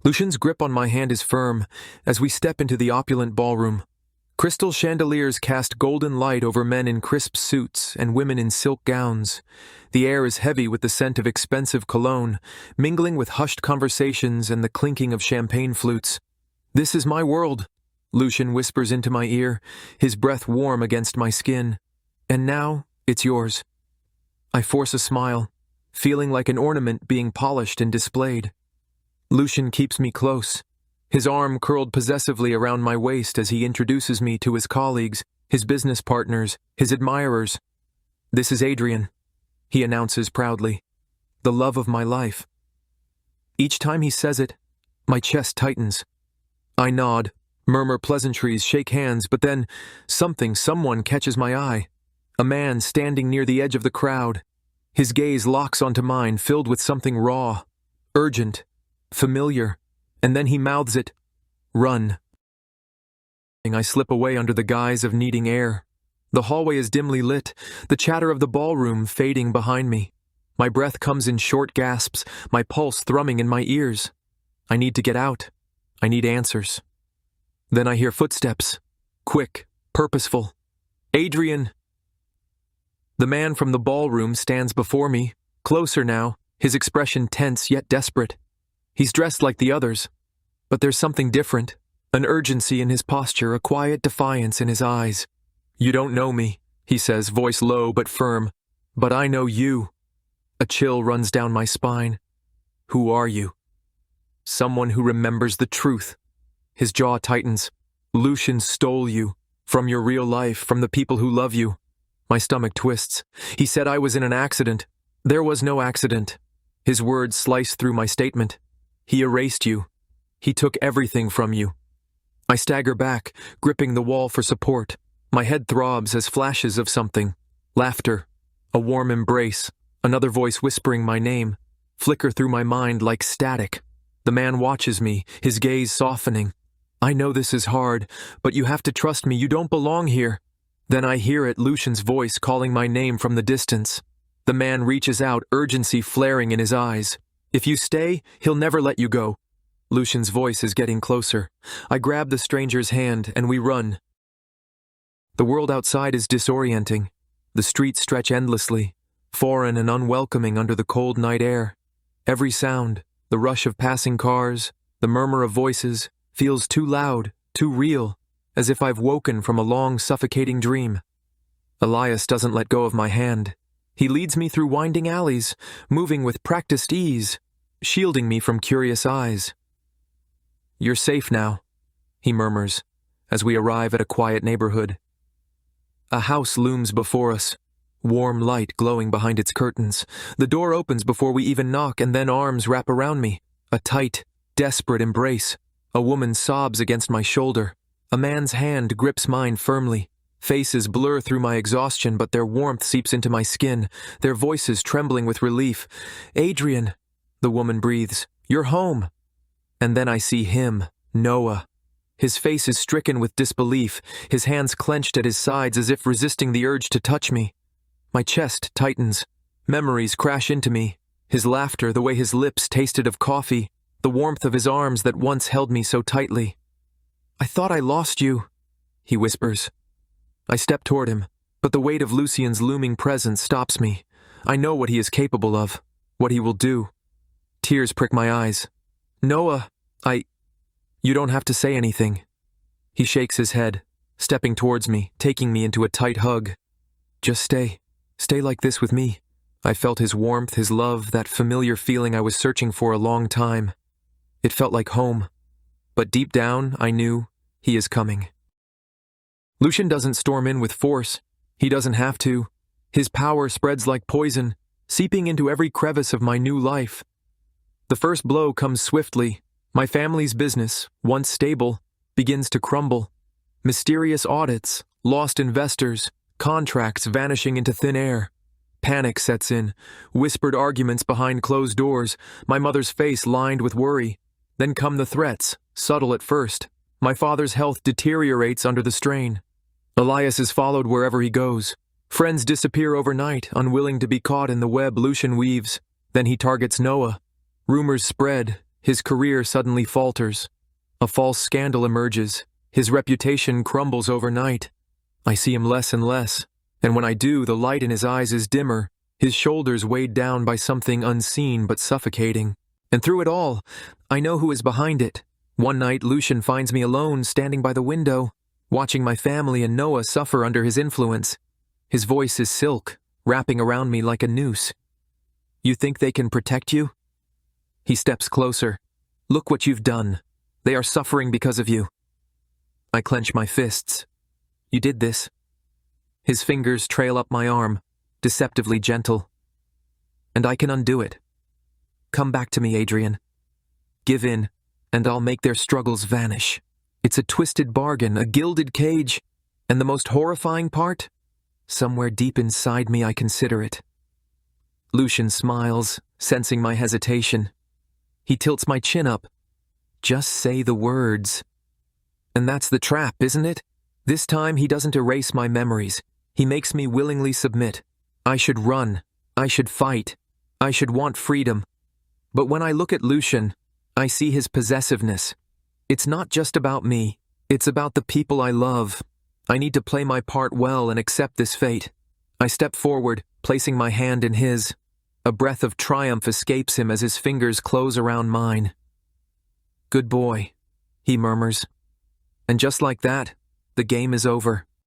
Lucian's grip on my hand is firm as we step into the opulent ballroom. Crystal chandeliers cast golden light over men in crisp suits and women in silk gowns. The air is heavy with the scent of expensive cologne, mingling with hushed conversations and the clinking of champagne flutes. "This is my world," Lucian whispers into my ear, his breath warm against my skin. "And now, it's yours." I force a smile, feeling like an ornament being polished and displayed. Lucian keeps me close, his arm curled possessively around my waist as he introduces me to his colleagues, his business partners, his admirers. "This is Adrian," he announces proudly, "the love of my life." Each time he says it, my chest tightens. I nod, murmur pleasantries, shake hands, but then someone catches my eye. A man standing near the edge of the crowd. His gaze locks onto mine, filled with something raw, urgent, familiar, and then he mouths it, "Run." I slip away under the guise of needing air. The hallway is dimly lit, the chatter of the ballroom fading behind me. My breath comes in short gasps, my pulse thrumming in my ears. I need to get out. I need answers. Then I hear footsteps. Quick, purposeful. "Adrian!" The man from the ballroom stands before me, closer now, his expression tense yet desperate. He's dressed like the others, but there's something different, an urgency in his posture, a quiet defiance in his eyes. "You don't know me," he says, voice low but firm, "but I know you." A chill runs down my spine. "Who are you?" "Someone who remembers the truth." His jaw tightens. "Lucian stole you, from your real life, from the people who love you." My stomach twists. He said I was in an accident. There was no accident. His words slice through my statement. He erased you. He took everything from you. I stagger back, gripping the wall for support. My head throbs as flashes of something. Laughter. A warm embrace. Another voice whispering my name. Flicker through my mind like static. The man watches me, his gaze softening. "I know this is hard, but you have to trust me. You don't belong here." Then I hear it, Lucian's voice calling my name from the distance. The man reaches out, urgency flaring in his eyes. "If you stay, he'll never let you go." Lucian's voice is getting closer. I grab the stranger's hand and we run. The world outside is disorienting. The streets stretch endlessly, foreign and unwelcoming under the cold night air. Every sound, the rush of passing cars, the murmur of voices, feels too loud, too real, as if I've woken from a long, suffocating dream. Elias doesn't let go of my hand. He leads me through winding alleys, moving with practiced ease, shielding me from curious eyes. "You're safe now," he murmurs, as we arrive at a quiet neighborhood. A house looms before us, warm light glowing behind its curtains. The door opens before we even knock, and then arms wrap around me. A tight, desperate embrace. A woman sobs against my shoulder. A man's hand grips mine firmly. Faces blur through my exhaustion, but their warmth seeps into my skin, their voices trembling with relief. "Adrian," the woman breathes, "you're home." And then I see him, Noah. His face is stricken with disbelief, his hands clenched at his sides as if resisting the urge to touch me. My chest tightens. Memories crash into me. His laughter, the way his lips tasted of coffee, the warmth of his arms that once held me so tightly. "I thought I lost you," he whispers. I step toward him, but the weight of Lucian's looming presence stops me. I know what he is capable of, what he will do. Tears prick my eyes. "Noah, you don't have to say anything." He shakes his head, stepping towards me, taking me into a tight hug. "Just stay like this with me." I felt his warmth, his love, that familiar feeling I was searching for a long time. It felt like home. But deep down, I knew he is coming. Lucian doesn't storm in with force. He doesn't have to. His power spreads like poison, seeping into every crevice of my new life. The first blow comes swiftly. My family's business, once stable, begins to crumble. Mysterious audits, lost investors, contracts vanishing into thin air. Panic sets in, whispered arguments behind closed doors, my mother's face lined with worry. Then come the threats, subtle at first. My father's health deteriorates under the strain. Elias is followed wherever he goes. Friends disappear overnight, unwilling to be caught in the web Lucian weaves. Then he targets Noah. Rumors spread, His career suddenly falters. A false scandal emerges. His reputation crumbles overnight. I see him less and less, and when I do, the light in his eyes is dimmer, his shoulders weighed down by something unseen but suffocating. And through it all, I know who is behind it. One night, Lucian finds me alone, standing by the window, watching my family and Noah suffer under his influence. His voice is silk, wrapping around me like a noose. "You think they can protect you?" He steps closer. "Look what you've done. They are suffering because of you." I clench my fists. "You did this." His fingers trail up my arm, deceptively gentle. "And I can undo it. Come back to me, Adrian. Give in, and I'll make their struggles vanish." It's a twisted bargain, a gilded cage, and the most horrifying part? Somewhere deep inside me I consider it. Lucian smiles, sensing my hesitation. He tilts my chin up. "Just say the words." And that's the trap, isn't it? This time he doesn't erase my memories. He makes me willingly submit. I should run. I should fight. I should want freedom. But when I look at Lucian, I see his possessiveness. It's not just about me. It's about the people I love. I need to play my part well and accept this fate. I step forward, placing my hand in his. A breath of triumph escapes him as his fingers close around mine. "Good boy," he murmurs. And just like that, the game is over.